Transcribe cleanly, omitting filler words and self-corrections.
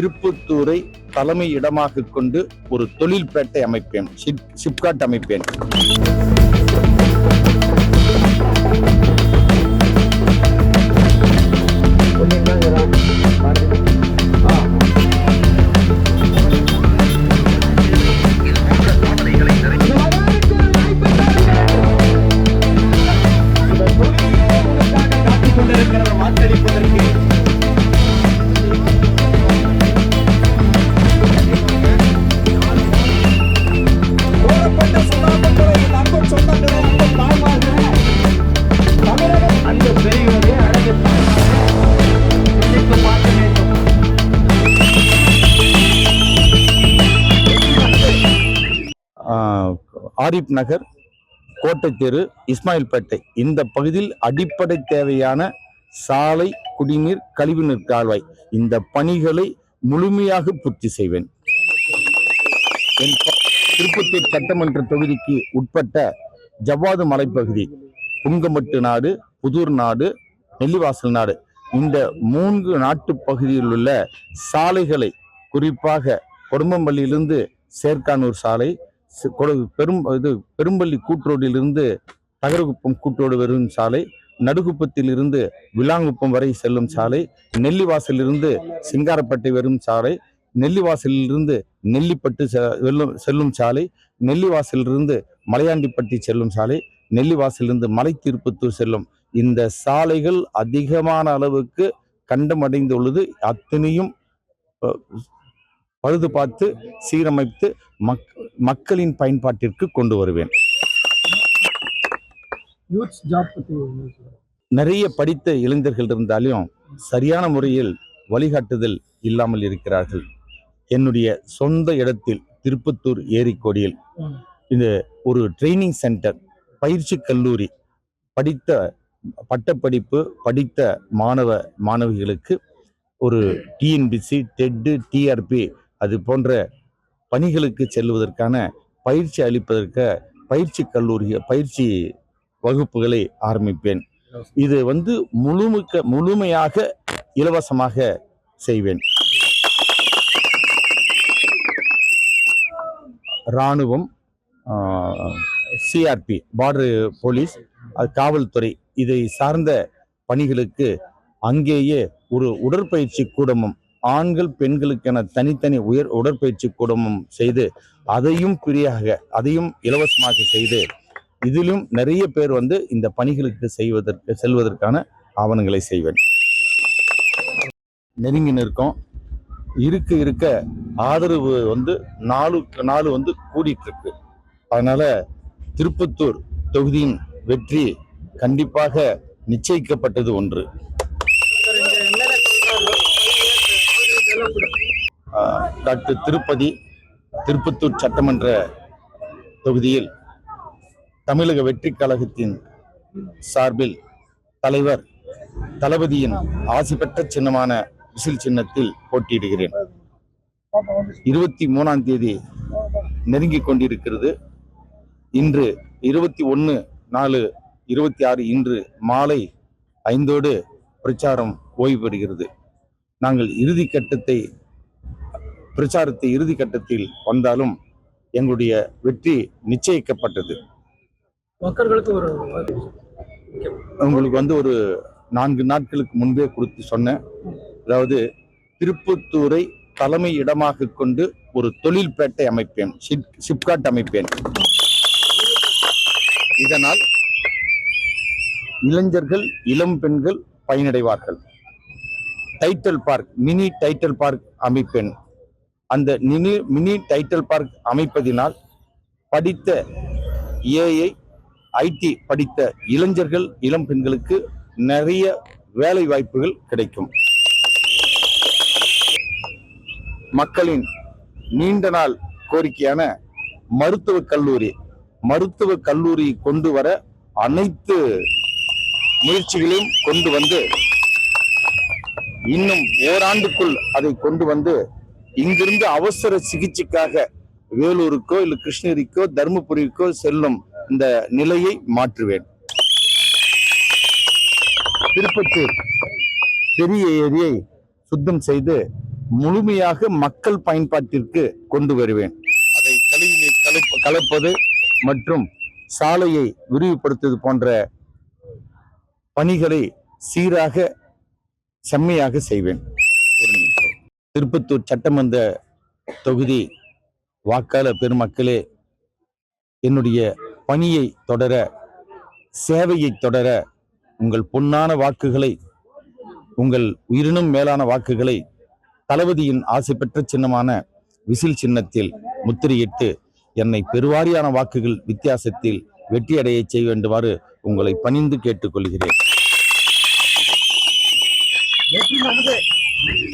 திருப்பத்தூரை தலைமை இடமாக கொண்டு ஒரு தொழில்பேட்டை அமைப்பேன், சிப்காட் அமைப்பேன். ஆரிப் நகர், கோட்டை தெரு, இஸ்மாயில்பேட்டை இந்த பகுதியில் அடிப்படை தேவையான சாலை, குடிநீர், கழிவுநீர் கால்வாய் இந்த பணிகளை முழுமையாக பூர்த்தி செய்வேன். திருப்பத்தூர் சட்டமன்ற தொகுதிக்கு உட்பட்ட ஜவ்வாது மலைப்பகுதி, புங்கமட்டு நாடு, புதூர் நாடு, நெல்லிவாசல் நாடு இந்த 3 நாட்டு பகுதியில் உள்ள சாலைகளை, குறிப்பாக கொடும்பம்பள்ளியிலிருந்து சேர்க்கானூர் சாலை, பெரும்பள்ளி கூட்ரோடிலிருந்து தகரகுப்பம் கூட்டோடு வரும் சாலை, நடுகுப்பத்தில் இருந்து விளாங்குப்பம் வரை செல்லும் சாலை, நெல்லிவாசலிருந்து சிங்காரப்பட்டை வரும் சாலை, நெல்லிவாசலிலிருந்து நெல்லிப்பட்டு செல்லும் சாலை, நெல்லிவாசலிலிருந்து மலையாண்டிப்பட்டி செல்லும் சாலை, நெல்லிவாசலிருந்து மலை திருப்பத்தூர் செல்லும் இந்த சாலைகள் அதிகமான அளவுக்கு கண்டமடைந்துள்ளது. அத்தனையும் பழுது பார்த்து சீரமைத்து மக்களின் பயன்பாட்டிற்கு கொண்டு வருவேன். நிறைய படித்த இளைஞர்கள் இருந்தாலும் சரியான முறையில் வழிகாட்டுதல் இல்லாமல் இருக்கிறார்கள். என்னுடைய சொந்த இடத்தில் திருப்பத்தூர் ஏரிக்கோடியில் இந்த ஒரு ட்ரைனிங் சென்டர், பயிற்சி கல்லூரி, படித்த பட்டப்படிப்பு படித்த மாணவிகளுக்கு ஒரு டிஎன்பிசி, டெட், டிஆர்பி அது போன்ற பணிகளுக்கு செல்வதற்கான பயிற்சி அளிப்பதற்கு பயிற்சி வகுப்புகளை ஆரம்பிப்பேன். இது முழுமையாக இலவசமாக செய்வேன். இராணுவம், சிஆர்பி, பார்டர் போலீஸ், காவல்துறை இதை சார்ந்த பணிகளுக்கு அங்கேயே ஒரு உடற்பயிற்சி கூடமும், ஆண்கள் பெண்களுக்கென தனித்தனி உடற்பயிற்சி கூடமும் செய்து அதையும் இலவசமாக செய்து இதிலும் நிறைய பேர் இந்த பணிகளுக்கு செல்வதற்கான ஆவணங்களை செய்வேன். நெருங்கி நிற்கும். இருக்க ஆதரவு நாளுக்கு நாள் கூடிட்டு இருக்கு. அதனால திருப்பத்தூர் தொகுதியின் வெற்றி கண்டிப்பாக நிச்சயிக்கப்பட்டது ஒன்று. டாக்டர் திருப்பதி திருப்பத்தூர் சட்டமன்ற தொகுதியில் தமிழக வெற்றி கழகத்தின் சார்பில் தலைவர் தளபதியின் ஆசி பெற்ற சின்னமான விசில் சின்னத்தில் போட்டியிடுகிறேன். 23ஆம் தேதி நெருங்கிக் கொண்டிருக்கிறது. இன்று 21/4/26 இன்று மாலை 5 பிரச்சாரம் ஓய்வு பெறுகிறது. நாங்கள் பிரச்சாரத்தை இறுதி கட்டத்தில் வந்தாலும் எங்களுடைய வெற்றி நிச்சயிக்கப்பட்டது. உங்களுக்கு ஒரு 4 நாட்களுக்கு முன்பே கொடுத்து சொன்னேன். அதாவது திருப்பத்தூரை தலைமை இடமாக கொண்டு ஒரு தொழில்பேட்டை அமைப்பேன், சிப்காட் அமைப்பேன். இதனால் இளைஞர்கள், இளம் பெண்கள் பயனடைவார்கள். Title park, mini title park அமைப்பேன். அந்த மினி டைட்டில் பார்க் அமைப்பதினால் படித்த ஏஐ, ஐடி படித்த இளைஞர்கள், இளம் பெண்களுக்கு நிறைய வேலை வாய்ப்புகள் கிடைக்கும். மக்களின் நீண்ட நாள் கோரிக்கையான மருத்துவக் கல்லூரி கொண்டு வர அனைத்து முயற்சிகளையும் கொண்டு வந்து இன்னும் ஓராண்டுக்குள் அதை கொண்டு வந்து இங்கிருந்து அவசர சிகிச்சைக்காக வேலூருக்கோ இல்ல கிருஷ்ணகிரிக்கோ தர்மபுரிக்கோ செல்லும் இந்த நிலையை மாற்றுவேன். திருப்பத்தூர் பெரிய ஏரியை சுத்தம் செய்து முழுமையாக மக்கள் பயன்பாட்டிற்கு கொண்டு வருவேன். அதை கழிவுநீர் கலப்பது மற்றும் சாலையை விரிவுபடுத்துவது போன்ற பணிகளை சீராக செம்மையாக செய்வேன். ஒரு நிமிஷம். திருப்பத்தூர் சட்டமன்ற தொகுதி வாக்காளர் பெருமக்களே, என்னுடைய பணியை தொடர, சேவையை தொடர உங்கள் பொன்னான வாக்குகளை, உங்கள் உயிரினும் மேலான வாக்குகளை தளபதியின் ஆசை பெற்ற சின்னமான விசில் சின்னத்தில் முத்திரையிட்டு என்னை பெருவாரியான வாக்குகள் வித்தியாசத்தில் வெற்றியடைய செய்ய வேண்டுமாறு உங்களை பணிந்து கேட்டுக்கொள்கிறேன்.